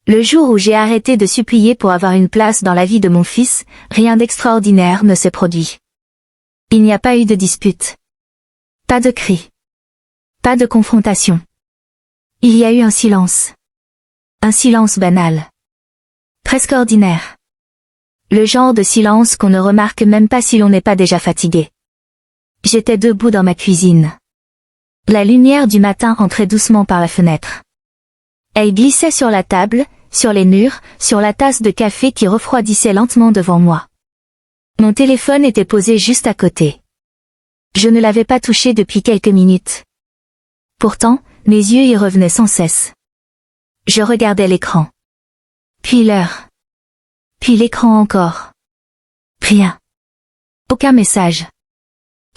Le jour où j'ai arrêté de supplier pour avoir une place dans la vie de mon fils, rien d'extraordinaire ne s'est produit. Il n'y a pas eu de dispute. Pas de cris. Pas de confrontation. Il y a eu un silence. Un silence banal. Presque ordinaire. Le genre de silence qu'on ne remarque même pas si l'on n'est pas déjà fatigué. J'étais debout dans ma cuisine. La lumière du matin entrait doucement par la fenêtre. Elle glissait sur la table, sur les murs, sur la tasse de café qui refroidissait lentement devant moi. Mon téléphone était posé juste à côté. Je ne l'avais pas touché depuis quelques minutes. Pourtant, mes yeux y revenaient sans cesse. Je regardais l'écran. Puis l'heure. Puis l'écran encore. Rien. Aucun message.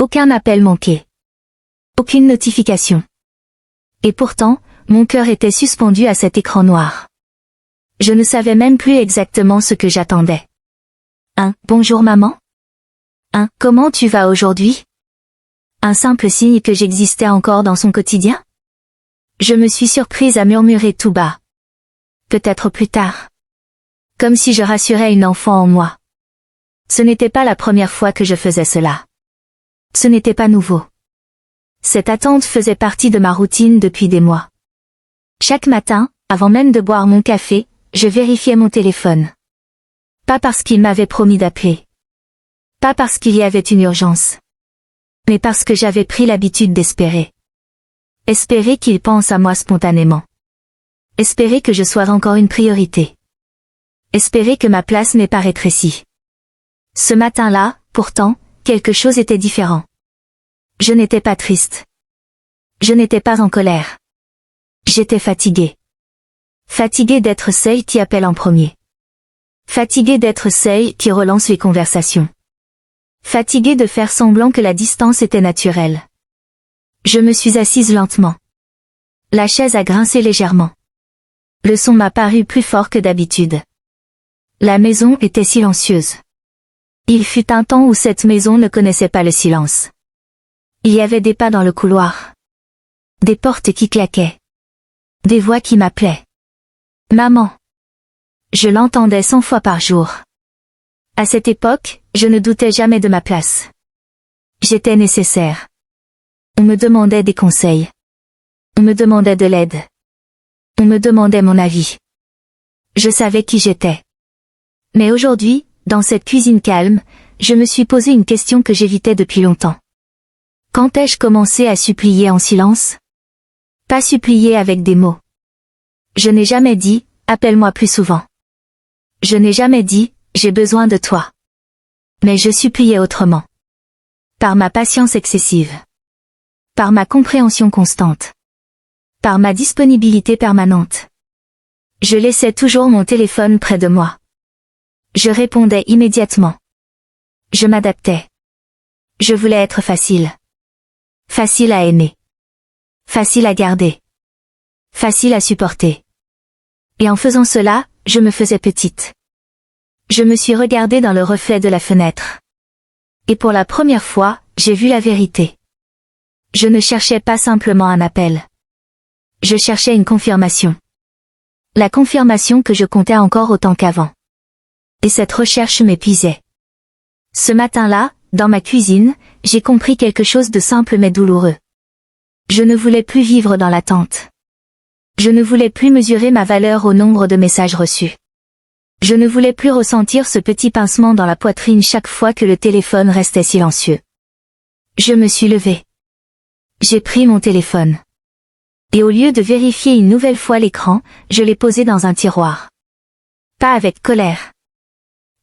Aucun appel manqué. Aucune notification. Et pourtant, mon cœur était suspendu à cet écran noir. Je ne savais même plus exactement ce que j'attendais. Un « Bonjour maman ?» Un « Comment tu vas aujourd'hui ?» Un simple signe que j'existais encore dans son quotidien? Je me suis surprise à murmurer tout bas. Peut-être plus tard. Comme si je rassurais une enfant en moi. Ce n'était pas la première fois que je faisais cela. Ce n'était pas nouveau. Cette attente faisait partie de ma routine depuis des mois. Chaque matin, avant même de boire mon café, je vérifiais mon téléphone. Pas parce qu'il m'avait promis d'appeler. Pas parce qu'il y avait une urgence. Mais parce que j'avais pris l'habitude d'espérer. Espérer qu'il pense à moi spontanément. Espérer que je sois encore une priorité. Espérer que ma place n'ait pas rétréci. Ce matin-là, pourtant, quelque chose était différent. Je n'étais pas triste. Je n'étais pas en colère. J'étais fatiguée. Fatiguée d'être celle qui appelle en premier. Fatiguée d'être celle qui relance les conversations. Fatiguée de faire semblant que la distance était naturelle. Je me suis assise lentement. La chaise a grincé légèrement. Le son m'a paru plus fort que d'habitude. La maison était silencieuse. Il fut un temps où cette maison ne connaissait pas le silence. Il y avait des pas dans le couloir. Des portes qui claquaient. Des voix qui m'appelaient. Maman. Je l'entendais 100 fois par jour. À cette époque, je ne doutais jamais de ma place. J'étais nécessaire. On me demandait des conseils. On me demandait de l'aide. On me demandait mon avis. Je savais qui j'étais. Mais aujourd'hui, dans cette cuisine calme, je me suis posé une question que j'évitais depuis longtemps. Quand ai-je commencé à supplier en silence? Pas supplier avec des mots. Je n'ai jamais dit, appelle-moi plus souvent. Je n'ai jamais dit, j'ai besoin de toi. Mais je suppliais autrement. Par ma patience excessive. Par ma compréhension constante. Par ma disponibilité permanente. Je laissais toujours mon téléphone près de moi. Je répondais immédiatement. Je m'adaptais. Je voulais être facile. Facile à aimer. Facile à garder. Facile à supporter. Et en faisant cela, je me faisais petite. Je me suis regardée dans le reflet de la fenêtre. Et pour la première fois, j'ai vu la vérité. Je ne cherchais pas simplement un appel. Je cherchais une confirmation. La confirmation que je comptais encore autant qu'avant. Et cette recherche m'épuisait. Ce matin-là, dans ma cuisine, j'ai compris quelque chose de simple mais douloureux. Je ne voulais plus vivre dans l'attente. Je ne voulais plus mesurer ma valeur au nombre de messages reçus. Je ne voulais plus ressentir ce petit pincement dans la poitrine chaque fois que le téléphone restait silencieux. Je me suis levée. J'ai pris mon téléphone. Et au lieu de vérifier une nouvelle fois l'écran, je l'ai posé dans un tiroir. Pas avec colère.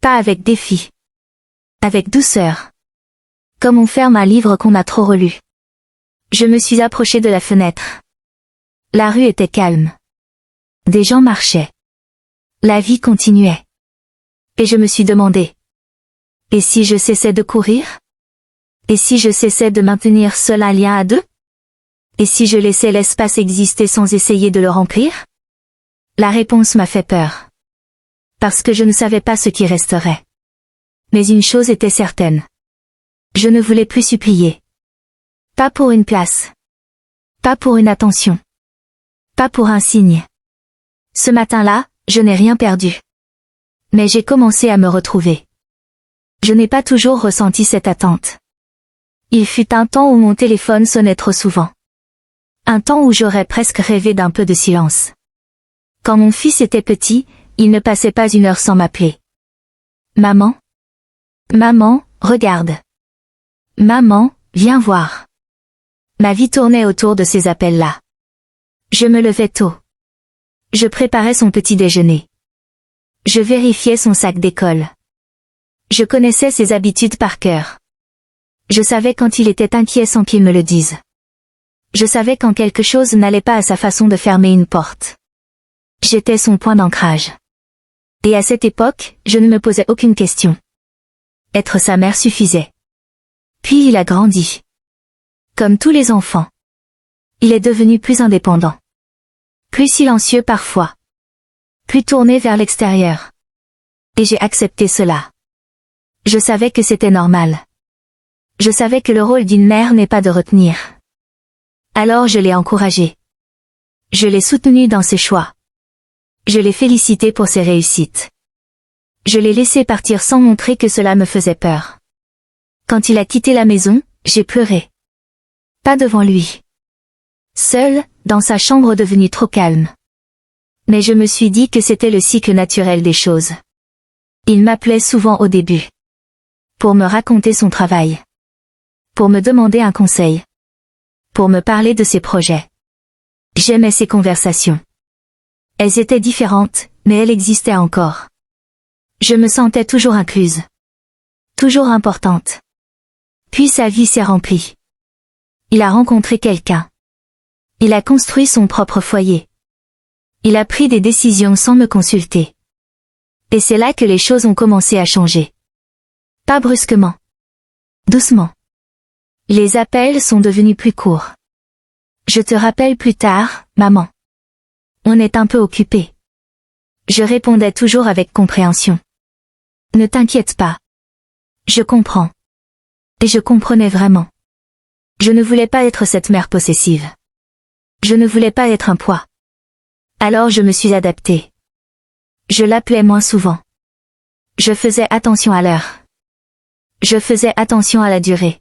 Pas avec défi. Avec douceur. Comme on ferme un livre qu'on a trop relu. Je me suis approchée de la fenêtre. La rue était calme. Des gens marchaient. La vie continuait. Et je me suis demandé. Et si je cessais de courir? Et si je cessais de maintenir seul un lien à deux? Et si je laissais l'espace exister sans essayer de le remplir? La réponse m'a fait peur. Parce que je ne savais pas ce qui resterait. Mais une chose était certaine. Je ne voulais plus supplier. Pas pour une place. Pas pour une attention. Pas pour un signe. Ce matin-là, Je n'ai rien perdu. Mais j'ai commencé à me retrouver. Je n'ai pas toujours ressenti cette attente. Il fut un temps où mon téléphone sonnait trop souvent. Un temps où j'aurais presque rêvé d'un peu de silence. Quand mon fils était petit, il ne passait pas une heure sans m'appeler. Maman? Maman, regarde. Maman, viens voir. Ma vie tournait autour de ces appels-là. Je me levais tôt. Je préparais son petit déjeuner. Je vérifiais son sac d'école. Je connaissais ses habitudes par cœur. Je savais quand il était inquiet sans qu'il me le dise. Je savais quand quelque chose n'allait pas à sa façon de fermer une porte. J'étais son point d'ancrage. Et à cette époque, je ne me posais aucune question. Être sa mère suffisait. Puis il a grandi. Comme tous les enfants. Il est devenu plus indépendant. Plus silencieux parfois. Plus tourné vers l'extérieur. Et j'ai accepté cela. Je savais que c'était normal. Je savais que le rôle d'une mère n'est pas de retenir. Alors je l'ai encouragé. Je l'ai soutenu dans ses choix. Je l'ai félicité pour ses réussites. Je l'ai laissé partir sans montrer que cela me faisait peur. Quand il a quitté la maison, j'ai pleuré. Pas devant lui. Seul, dans sa chambre devenue trop calme. Mais je me suis dit que c'était le cycle naturel des choses. Il m'appelait souvent au début. Pour me raconter son travail. Pour me demander un conseil. Pour me parler de ses projets. J'aimais ces conversations. Elles étaient différentes, mais elles existaient encore. Je me sentais toujours incluse. Toujours importante. Puis sa vie s'est remplie. Il a rencontré quelqu'un. Il a construit son propre foyer. Il a pris des décisions sans me consulter. Et c'est là que les choses ont commencé à changer. Pas brusquement. Doucement. Les appels sont devenus plus courts. Je te rappelle plus tard, maman. On est un peu occupé. Je répondais toujours avec compréhension. Ne t'inquiète pas. Je comprends. Et je comprenais vraiment. Je ne voulais pas être cette mère possessive. Je ne voulais pas être un poids. Alors je me suis adaptée. Je l'appelais moins souvent. Je faisais attention à l'heure. Je faisais attention à la durée.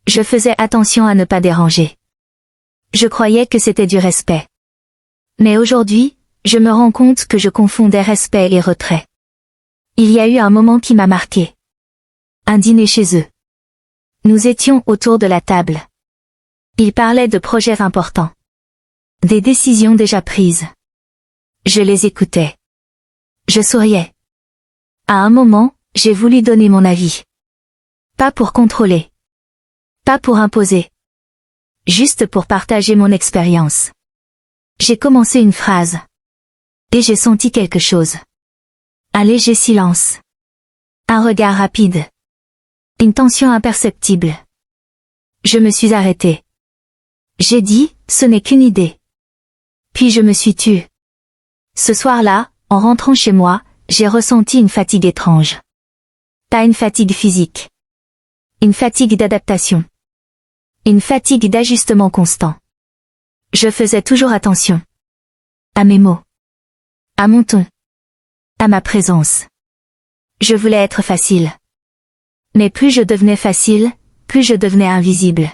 Je faisais attention à ne pas déranger. Je croyais que c'était du respect. Mais aujourd'hui, je me rends compte que je confondais respect et retrait. Il y a eu un moment qui m'a marqué. Un dîner chez eux. Nous étions autour de la table. Ils parlaient de projets importants. Des décisions déjà prises. Je les écoutais. Je souriais. À un moment, j'ai voulu donner mon avis. Pas pour contrôler. Pas pour imposer. Juste pour partager mon expérience. J'ai commencé une phrase. Et j'ai senti quelque chose. Un léger silence. Un regard rapide. Une tension imperceptible. Je me suis arrêtée. J'ai dit, ce n'est qu'une idée. Puis je me suis tue. Ce soir-là, en rentrant chez moi, j'ai ressenti une fatigue étrange. Pas une fatigue physique. Une fatigue d'adaptation. Une fatigue d'ajustement constant. Je faisais toujours attention. À mes mots. À mon ton. À ma présence. Je voulais être facile. Mais plus je devenais facile, plus je devenais invisible.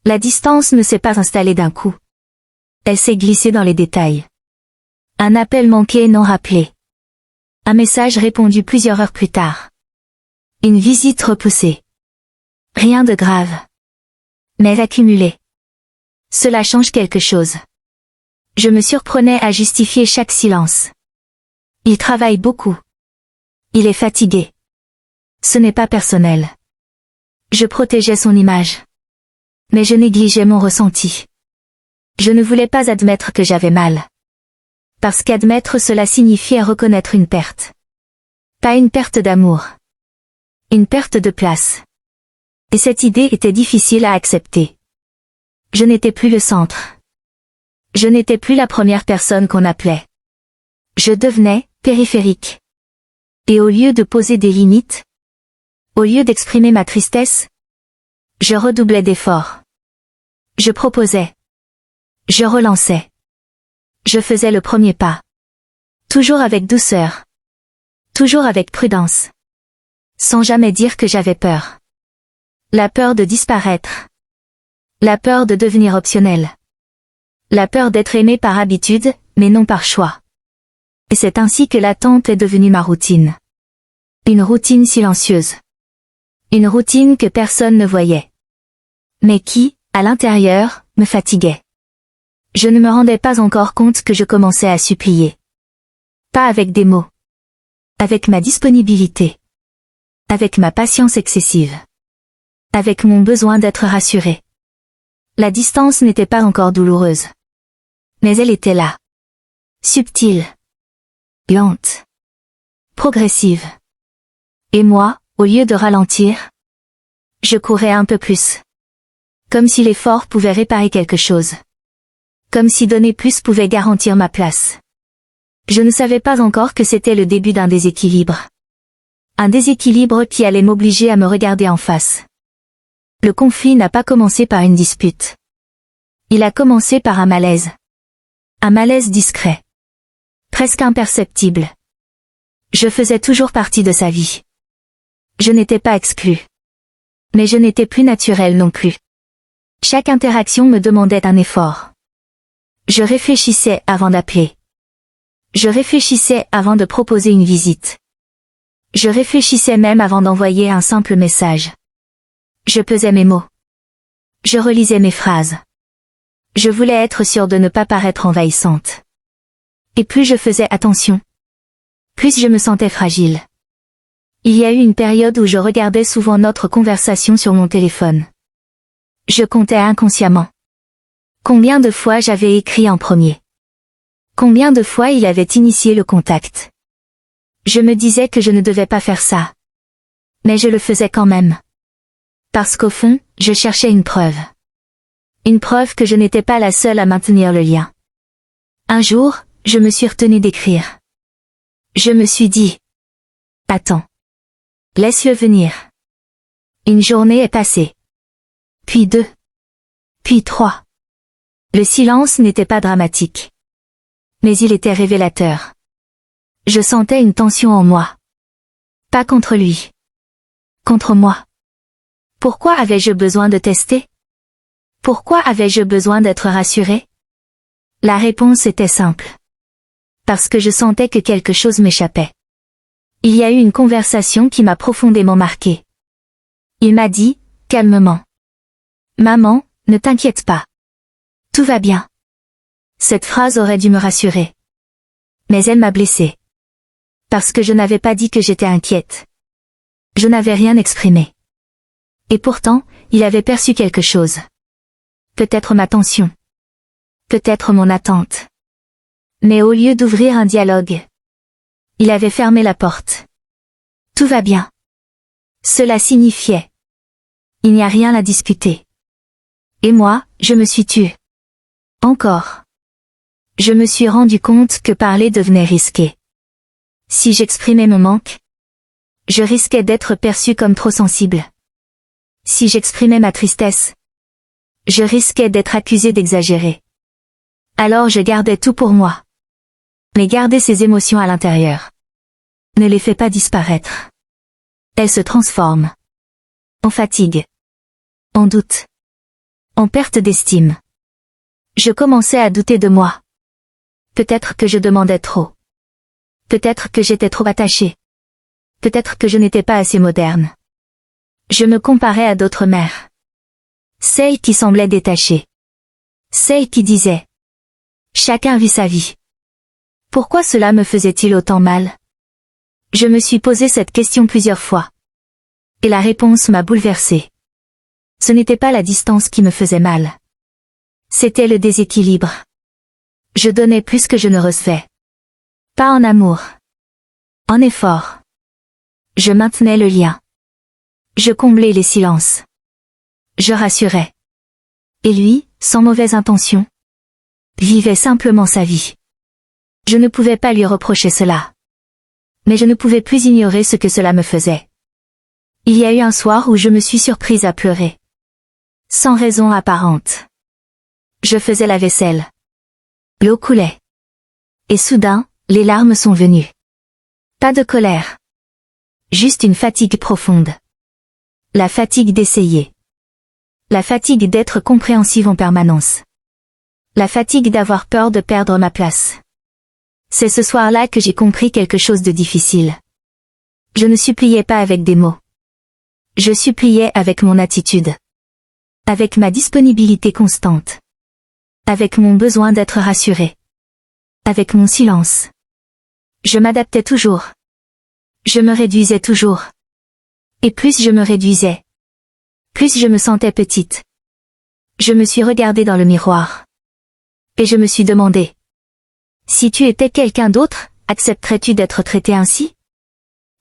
La distance ne s'est pas installée d'un coup. Elle s'est glissée dans les détails. Un appel manqué non rappelé. Un message répondu plusieurs heures plus tard. Une visite repoussée. Rien de grave. Mais accumulé. Cela change quelque chose. Je me surprenais à justifier chaque silence. Il travaille beaucoup. Il est fatigué. Ce n'est pas personnel. Je protégeais son image. Mais je négligeais mon ressenti. Je ne voulais pas admettre que j'avais mal. Parce qu'admettre cela signifiait reconnaître une perte. Pas une perte d'amour. Une perte de place. Et cette idée était difficile à accepter. Je n'étais plus le centre. Je n'étais plus la première personne qu'on appelait. Je devenais périphérique. Et au lieu de poser des limites, au lieu d'exprimer ma tristesse, je redoublais d'efforts. Je proposais. Je relançais. Je faisais le premier pas. Toujours avec douceur. Toujours avec prudence. Sans jamais dire que j'avais peur. La peur de disparaître. La peur de devenir optionnel. La peur d'être aimé par habitude, mais non par choix. Et c'est ainsi que l'attente est devenue ma routine. Une routine silencieuse. Une routine que personne ne voyait. Mais qui, à l'intérieur, me fatiguait. Je ne me rendais pas encore compte que je commençais à supplier. Pas avec des mots. Avec ma disponibilité. Avec ma patience excessive. Avec mon besoin d'être rassuré. La distance n'était pas encore douloureuse. Mais elle était là. Subtile. Lente. Progressive. Et moi, au lieu de ralentir, je courais un peu plus. Comme si l'effort pouvait réparer quelque chose. Comme si donner plus pouvait garantir ma place. Je ne savais pas encore que c'était le début d'un déséquilibre. Un déséquilibre qui allait m'obliger à me regarder en face. Le conflit n'a pas commencé par une dispute. Il a commencé par un malaise. Un malaise discret. Presque imperceptible. Je faisais toujours partie de sa vie. Je n'étais pas exclue. Mais je n'étais plus naturelle non plus. Chaque interaction me demandait un effort. Je réfléchissais avant d'appeler. Je réfléchissais avant de proposer une visite. Je réfléchissais même avant d'envoyer un simple message. Je pesais mes mots. Je relisais mes phrases. Je voulais être sûre de ne pas paraître envahissante. Et plus je faisais attention, plus je me sentais fragile. Il y a eu une période où je regardais souvent notre conversation sur mon téléphone. Je comptais inconsciemment. Combien de fois j'avais écrit en premier? Combien de fois il avait initié le contact? Je me disais que je ne devais pas faire ça. Mais je le faisais quand même. Parce qu'au fond, je cherchais une preuve. Une preuve que je n'étais pas la seule à maintenir le lien. Un jour, je me suis retenue d'écrire. Je me suis dit. Attends. Laisse-le venir. Une journée est passée. Puis 2. Puis 3. Le silence n'était pas dramatique. Mais il était révélateur. Je sentais une tension en moi. Pas contre lui. Contre moi. Pourquoi avais-je besoin de tester? Pourquoi avais-je besoin d'être rassurée? La réponse était simple. Parce que je sentais que quelque chose m'échappait. Il y a eu une conversation qui m'a profondément marquée. Il m'a dit, calmement. Maman, ne t'inquiète pas. Tout va bien. Cette phrase aurait dû me rassurer. Mais elle m'a blessée. Parce que je n'avais pas dit que j'étais inquiète. Je n'avais rien exprimé. Et pourtant, il avait perçu quelque chose. Peut-être ma tension. Peut-être mon attente. Mais au lieu d'ouvrir un dialogue, il avait fermé la porte. Tout va bien. Cela signifiait. Il n'y a rien à discuter. Et moi, je me suis tue. Encore. Je me suis rendu compte que parler devenait risqué. Si j'exprimais mon manque, je risquais d'être perçue comme trop sensible. Si j'exprimais ma tristesse, je risquais d'être accusée d'exagérer. Alors je gardais tout pour moi. Mais garder ces émotions à l'intérieur ne les fait pas disparaître. Elles se transforment. En fatigue. En doute. En perte d'estime. Je commençais à douter de moi. Peut-être que je demandais trop. Peut-être que j'étais trop attachée. Peut-être que je n'étais pas assez moderne. Je me comparais à d'autres mères. Celles qui semblaient détachées. Celles qui disaient. Chacun vit sa vie. Pourquoi cela me faisait-il autant mal? Je me suis posé cette question plusieurs fois. Et la réponse m'a bouleversée. Ce n'était pas la distance qui me faisait mal. C'était le déséquilibre. Je donnais plus que je ne recevais. Pas en amour. En effort. Je maintenais le lien. Je comblais les silences. Je rassurais. Et lui, sans mauvaise intention, vivait simplement sa vie. Je ne pouvais pas lui reprocher cela. Mais je ne pouvais plus ignorer ce que cela me faisait. Il y a eu un soir où je me suis surprise à pleurer. Sans raison apparente. Je faisais la vaisselle. L'eau coulait. Et soudain, Les larmes sont venues. Pas de colère. Juste une fatigue profonde. La fatigue d'essayer. La fatigue d'être compréhensive en permanence. La fatigue d'avoir peur de perdre ma place. C'est ce soir-là que j'ai compris quelque chose de difficile. Je ne suppliais pas avec des mots. Je suppliais avec mon attitude. Avec ma disponibilité constante. Avec mon besoin d'être rassuré. Avec mon silence. Je m'adaptais toujours. Je me réduisais toujours. Et plus je me réduisais, plus je me sentais petite. Je me suis regardée dans le miroir. Et je me suis demandé. Si tu étais quelqu'un d'autre, accepterais-tu d'être traité ainsi?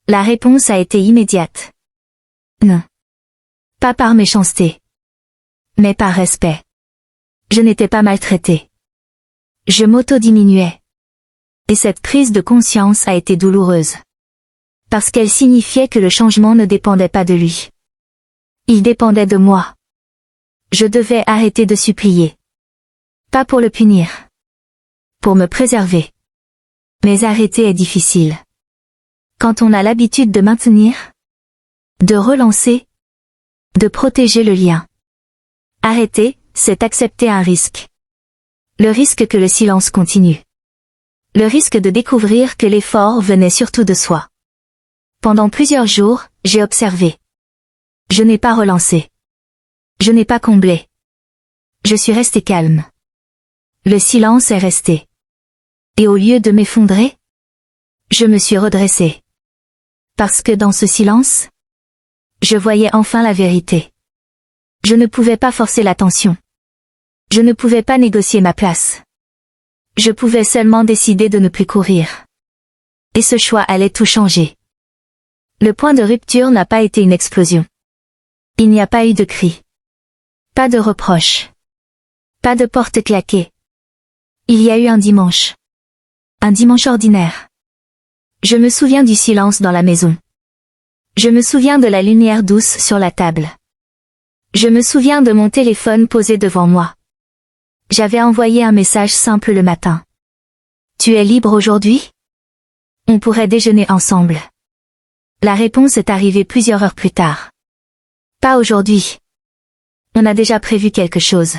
La réponse a été immédiate. Non. Pas par méchanceté. Mais par respect. Je n'étais pas maltraitée. Je m'auto-diminuais. Et cette prise de conscience a été douloureuse. Parce qu'elle signifiait que le changement ne dépendait pas de lui. Il dépendait de moi. Je devais arrêter de supplier. Pas pour le punir. Pour me préserver. Mais arrêter est difficile. Quand on a l'habitude de maintenir, de relancer, de protéger le lien. Arrêter, c'est accepter un risque. Le risque que le silence continue. Le risque de découvrir que l'effort venait surtout de soi. Pendant plusieurs jours, j'ai observé. Je n'ai pas relancé. Je n'ai pas comblé. Je suis resté calme. Le silence est resté. Et au lieu de m'effondrer, je me suis redressé. Parce que dans ce silence, je voyais enfin la vérité. Je ne pouvais pas forcer l'attention. Je ne pouvais pas négocier ma place. Je pouvais seulement décider de ne plus courir. Et ce choix allait tout changer. Le point de rupture n'a pas été une explosion. Il n'y a pas eu de cri. Pas de reproche. Pas de porte claquée. Il y a eu un dimanche. Un dimanche ordinaire. Je me souviens du silence dans la maison. Je me souviens de la lumière douce sur la table. Je me souviens de mon téléphone posé devant moi. J'avais envoyé un message simple le matin. Tu es libre aujourd'hui? On pourrait déjeuner ensemble. La réponse est arrivée plusieurs heures plus tard. Pas aujourd'hui. On a déjà prévu quelque chose.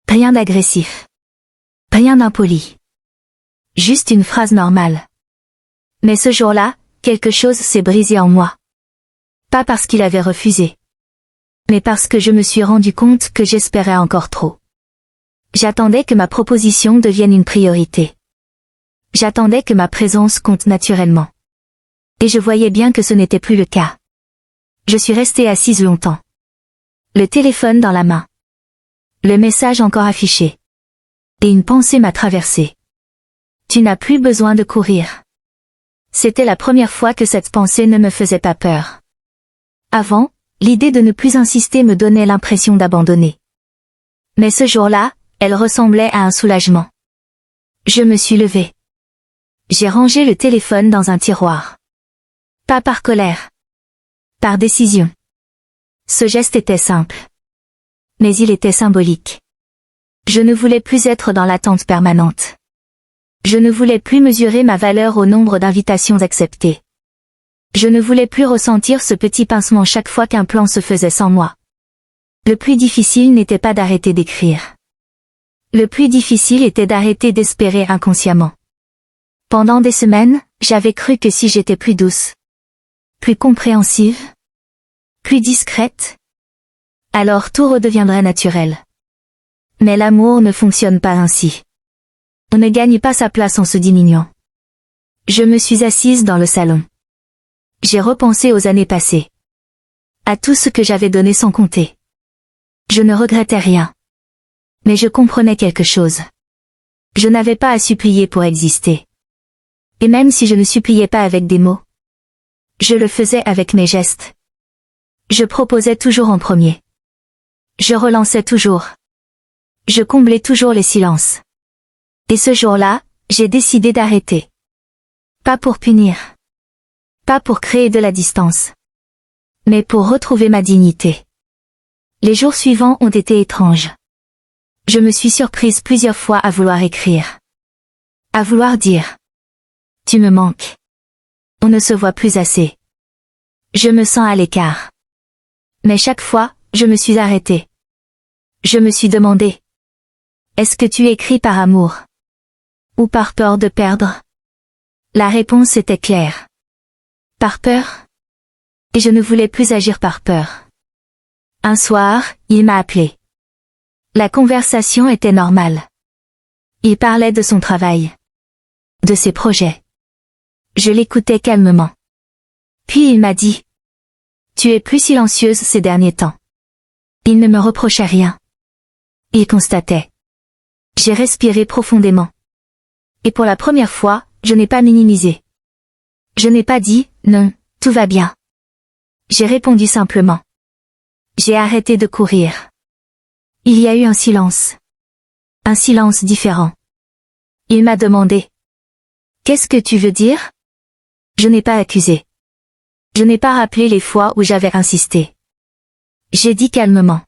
Rien d'agressif. Rien d'impoli. Juste une phrase normale. Mais ce jour-là, quelque chose s'est brisé en moi. Pas parce qu'il avait refusé. Mais parce que je me suis rendu compte que j'espérais encore trop. J'attendais que ma proposition devienne une priorité. J'attendais que ma présence compte naturellement. Et je voyais bien que ce n'était plus le cas. Je suis restée assise longtemps. Le téléphone dans la main. Le message encore affiché. Et une pensée m'a traversée. Tu n'as plus besoin de courir. C'était la première fois que cette pensée ne me faisait pas peur. Avant, l'idée de ne plus insister me donnait l'impression d'abandonner. Mais ce jour-là, elle ressemblait à un soulagement. Je me suis levée. J'ai rangé le téléphone dans un tiroir. Pas par colère. Par décision. Ce geste était simple. Mais il était symbolique. Je ne voulais plus être dans l'attente permanente. Je ne voulais plus mesurer ma valeur au nombre d'invitations acceptées. Je ne voulais plus ressentir ce petit pincement chaque fois qu'un plan se faisait sans moi. Le plus difficile n'était pas d'arrêter d'écrire. Le plus difficile était d'arrêter d'espérer inconsciemment. Pendant des semaines, j'avais cru que si j'étais plus douce, plus compréhensive, plus discrète, alors tout redeviendrait naturel. Mais l'amour ne fonctionne pas ainsi. On ne gagne pas sa place en se diminuant. Je me suis assise dans le salon. J'ai repensé aux années passées. À tout ce que j'avais donné sans compter. Je ne regrettais rien. Mais je comprenais quelque chose. Je n'avais pas à supplier pour exister. Et même si je ne suppliais pas avec des mots, je le faisais avec mes gestes. Je proposais toujours en premier. Je relançais toujours. Je comblais toujours les silences. Et ce jour-là, j'ai décidé d'arrêter. Pas pour punir. Pas pour créer de la distance. Mais pour retrouver ma dignité. Les jours suivants ont été étranges. Je me suis surprise plusieurs fois à vouloir écrire. À vouloir dire. Tu me manques. On ne se voit plus assez. Je me sens à l'écart. Mais chaque fois, je me suis arrêtée. Je me suis demandé. Est-ce que tu écris par amour? Ou par peur de perdre? La réponse était claire. Par peur? Et je ne voulais plus agir par peur. Un soir, il m'a appelé. La conversation était normale. Il parlait de son travail. De ses projets. Je l'écoutais calmement. Puis il m'a dit. Tu es plus silencieuse ces derniers temps. Il ne me reprochait rien. Il constatait. J'ai respiré profondément. Et pour la première fois, je n'ai pas minimisé. Je n'ai pas dit, non, tout va bien. J'ai répondu simplement. J'ai arrêté de courir. Il y a eu un silence. Un silence différent. Il m'a demandé. Qu'est-ce que tu veux dire? Je n'ai pas accusé. Je n'ai pas rappelé les fois où j'avais insisté. J'ai dit calmement.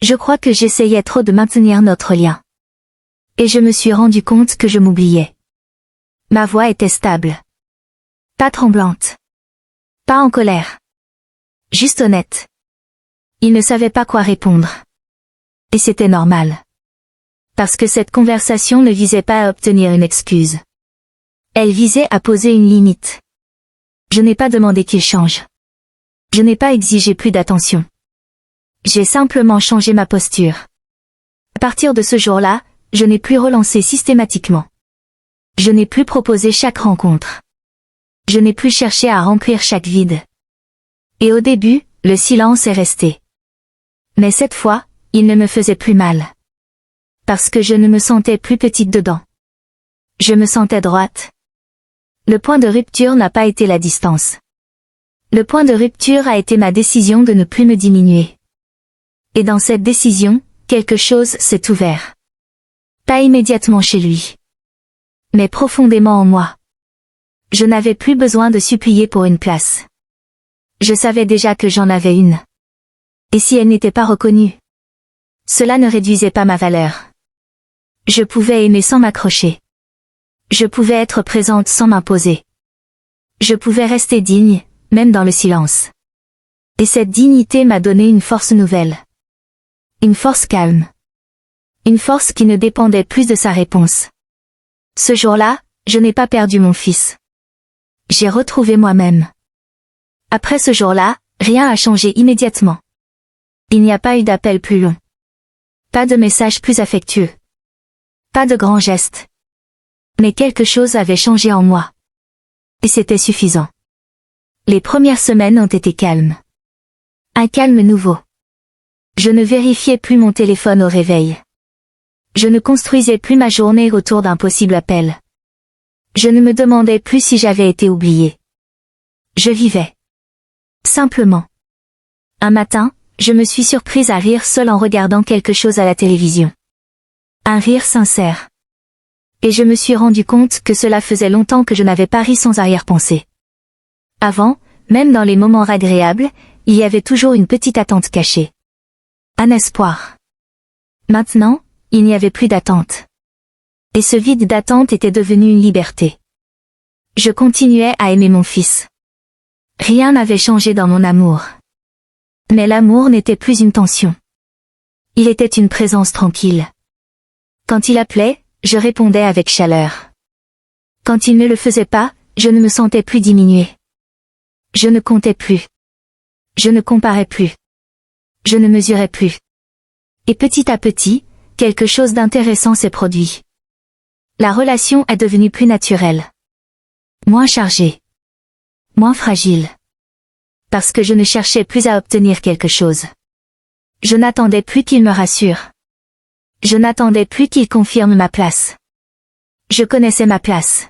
Je crois que j'essayais trop de maintenir notre lien. Et je me suis rendu compte que je m'oubliais. Ma voix était stable. Pas tremblante. Pas en colère. Juste honnête. Il ne savait pas quoi répondre. Et c'était normal. Parce que cette conversation ne visait pas à obtenir une excuse. Elle visait à poser une limite. Je n'ai pas demandé qu'il change. Je n'ai pas exigé plus d'attention. J'ai simplement changé ma posture. À partir de ce jour-là, je n'ai plus relancé systématiquement. Je n'ai plus proposé chaque rencontre. Je n'ai plus cherché à remplir chaque vide. Et au début, le silence est resté. Mais cette fois, il ne me faisait plus mal. Parce que je ne me sentais plus petite dedans. Je me sentais droite. Le point de rupture n'a pas été la distance. Le point de rupture a été ma décision de ne plus me diminuer. Et dans cette décision, quelque chose s'est ouvert. Pas immédiatement chez lui. Mais profondément en moi. Je n'avais plus besoin de supplier pour une place. Je savais déjà que j'en avais une. Et si elle n'était pas reconnue? Cela ne réduisait pas ma valeur. Je pouvais aimer sans m'accrocher. Je pouvais être présente sans m'imposer. Je pouvais rester digne, même dans le silence. Et cette dignité m'a donné une force nouvelle. Une force calme. Une force qui ne dépendait plus de sa réponse. Ce jour-là, je n'ai pas perdu mon fils. J'ai retrouvé moi-même. Après ce jour-là, rien a changé immédiatement. Il n'y a pas eu d'appel plus long. Pas de message plus affectueux. Pas de grands gestes. Mais quelque chose avait changé en moi. Et c'était suffisant. Les premières semaines ont été calmes. Un calme nouveau. Je ne vérifiais plus mon téléphone au réveil. Je ne construisais plus ma journée autour d'un possible appel. Je ne me demandais plus si j'avais été oubliée. Je vivais. Simplement. Un matin, je me suis surprise à rire seule en regardant quelque chose à la télévision. Un rire sincère. Et je me suis rendu compte que cela faisait longtemps que je n'avais pas ri sans arrière-pensée. Avant, même dans les moments agréables, il y avait toujours une petite attente cachée. Un espoir. Maintenant, il n'y avait plus d'attente. Et ce vide d'attente était devenu une liberté. Je continuais à aimer mon fils. Rien n'avait changé dans mon amour. Mais l'amour n'était plus une tension. Il était une présence tranquille. Quand il appelait, je répondais avec chaleur. Quand il ne le faisait pas, je ne me sentais plus diminuée. Je ne comptais plus. Je ne comparais plus. Je ne mesurais plus. Et petit à petit, quelque chose d'intéressant s'est produit. La relation est devenue plus naturelle. Moins chargée. Moins fragile. Parce que je ne cherchais plus à obtenir quelque chose. Je n'attendais plus qu'il me rassure. Je n'attendais plus qu'il confirme ma place. Je connaissais ma place.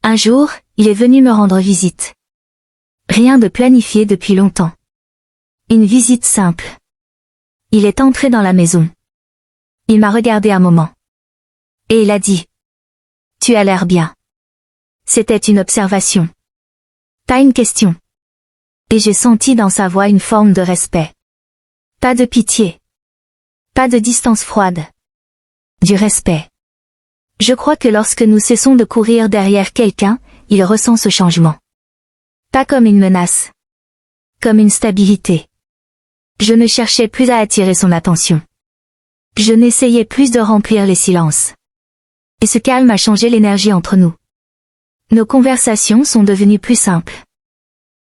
Un jour, il est venu me rendre visite. Rien de planifié depuis longtemps. Une visite simple. Il est entré dans la maison. Il m'a regardé un moment. Et il a dit. Tu as l'air bien. C'était une observation. Pas une question. Et j'ai senti dans sa voix une forme de respect. Pas de pitié. Pas de distance froide. Du respect. Je crois que lorsque nous cessons de courir derrière quelqu'un, il ressent ce changement. Pas comme une menace. Comme une stabilité. Je ne cherchais plus à attirer son attention. Je n'essayais plus de remplir les silences. Et ce calme a changé l'énergie entre nous. Nos conversations sont devenues plus simples.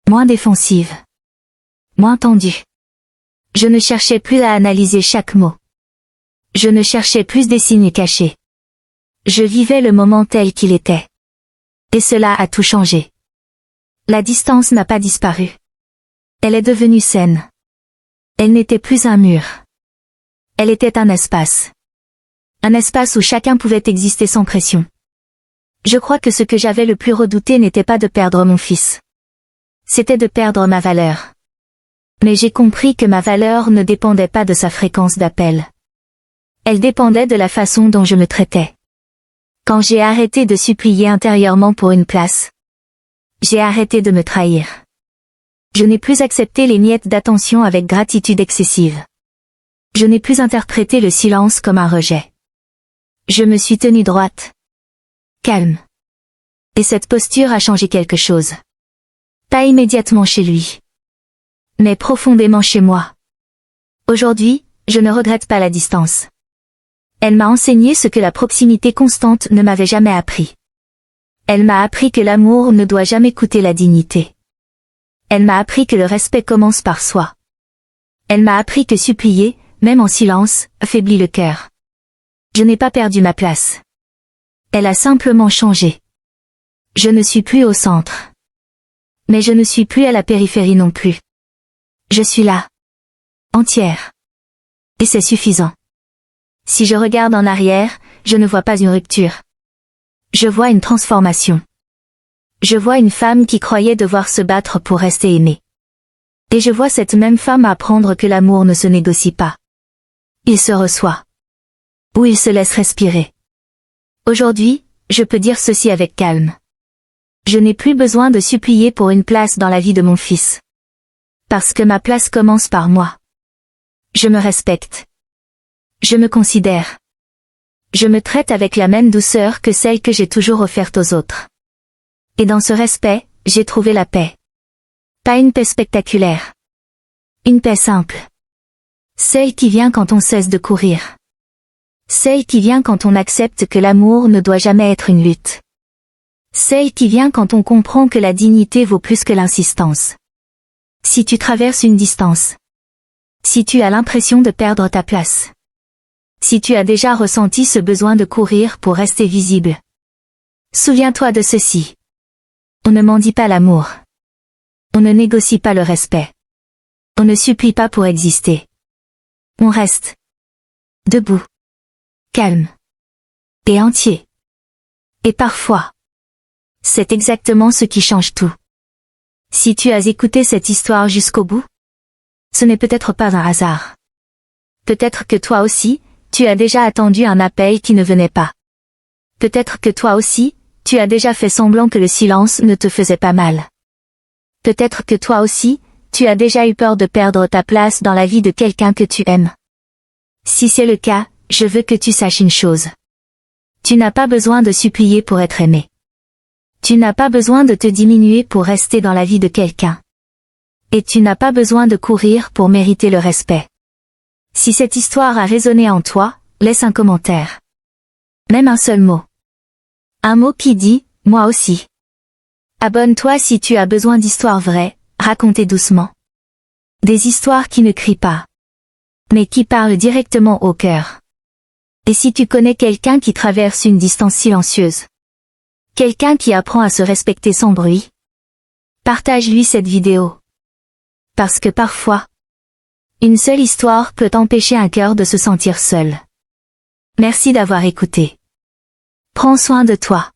Moins défensives. Moins tendues. Je ne cherchais plus à analyser chaque mot. Je ne cherchais plus des signes cachés. Je vivais le moment tel qu'il était. Et cela a tout changé. La distance n'a pas disparu. Elle est devenue saine. Elle n'était plus un mur. Elle était un espace. Un espace où chacun pouvait exister sans pression. Je crois que ce que j'avais le plus redouté n'était pas de perdre mon fils. C'était de perdre ma valeur. Mais j'ai compris que ma valeur ne dépendait pas de sa fréquence d'appel. Elle dépendait de la façon dont je me traitais. Quand j'ai arrêté de supplier intérieurement pour une place, j'ai arrêté de me trahir. Je n'ai plus accepté les miettes d'attention avec gratitude excessive. Je n'ai plus interprété le silence comme un rejet. Je me suis tenue droite. Calme. Et cette posture a changé quelque chose. Pas immédiatement chez lui. Mais profondément chez moi. Aujourd'hui, je ne regrette pas la distance. Elle m'a enseigné ce que la proximité constante ne m'avait jamais appris. Elle m'a appris que l'amour ne doit jamais coûter la dignité. Elle m'a appris que le respect commence par soi. Elle m'a appris que supplier, même en silence, affaiblit le cœur. Je n'ai pas perdu ma place. Elle a simplement changé. Je ne suis plus au centre. Mais je ne suis plus à la périphérie non plus. Je suis là. Entière. Et c'est suffisant. Si je regarde en arrière, je ne vois pas une rupture. Je vois une transformation. Je vois une femme qui croyait devoir se battre pour rester aimée. Et je vois cette même femme apprendre que l'amour ne se négocie pas. Il se reçoit. Ou il se laisse respirer. Aujourd'hui, je peux dire ceci avec calme. Je n'ai plus besoin de supplier pour une place dans la vie de mon fils. Parce que ma place commence par moi. Je me respecte. Je me considère. Je me traite avec la même douceur que celle que j'ai toujours offerte aux autres. Et dans ce respect, j'ai trouvé la paix. Pas une paix spectaculaire. Une paix simple. Celle qui vient quand on cesse de courir. Celle qui vient quand on accepte que l'amour ne doit jamais être une lutte. Celle qui vient quand on comprend que la dignité vaut plus que l'insistance. Si tu traverses une distance. Si tu as l'impression de perdre ta place. Si tu as déjà ressenti ce besoin de courir pour rester visible. Souviens-toi de ceci. On ne mendie pas l'amour. On ne négocie pas le respect. On ne supplie pas pour exister. On reste. Debout. Calme. Et entier. Et parfois. C'est exactement ce qui change tout. Si tu as écouté cette histoire jusqu'au bout, ce n'est peut-être pas un hasard. Peut-être que toi aussi, tu as déjà attendu un appel qui ne venait pas. Peut-être que toi aussi, tu as déjà fait semblant que le silence ne te faisait pas mal. Peut-être que toi aussi, tu as déjà eu peur de perdre ta place dans la vie de quelqu'un que tu aimes. Si c'est le cas, je veux que tu saches une chose. Tu n'as pas besoin de supplier pour être aimé. Tu n'as pas besoin de te diminuer pour rester dans la vie de quelqu'un. Et tu n'as pas besoin de courir pour mériter le respect. Si cette histoire a résonné en toi, laisse un commentaire. Même un seul mot. Un mot qui dit « moi aussi ». Abonne-toi si tu as besoin d'histoires vraies, racontées doucement. Des histoires qui ne crient pas, mais qui parlent directement au cœur. Et si tu connais quelqu'un qui traverse une distance silencieuse, quelqu'un qui apprend à se respecter sans bruit, partage-lui cette vidéo. Parce que parfois, une seule histoire peut empêcher un cœur de se sentir seul. Merci d'avoir écouté. Prends soin de toi.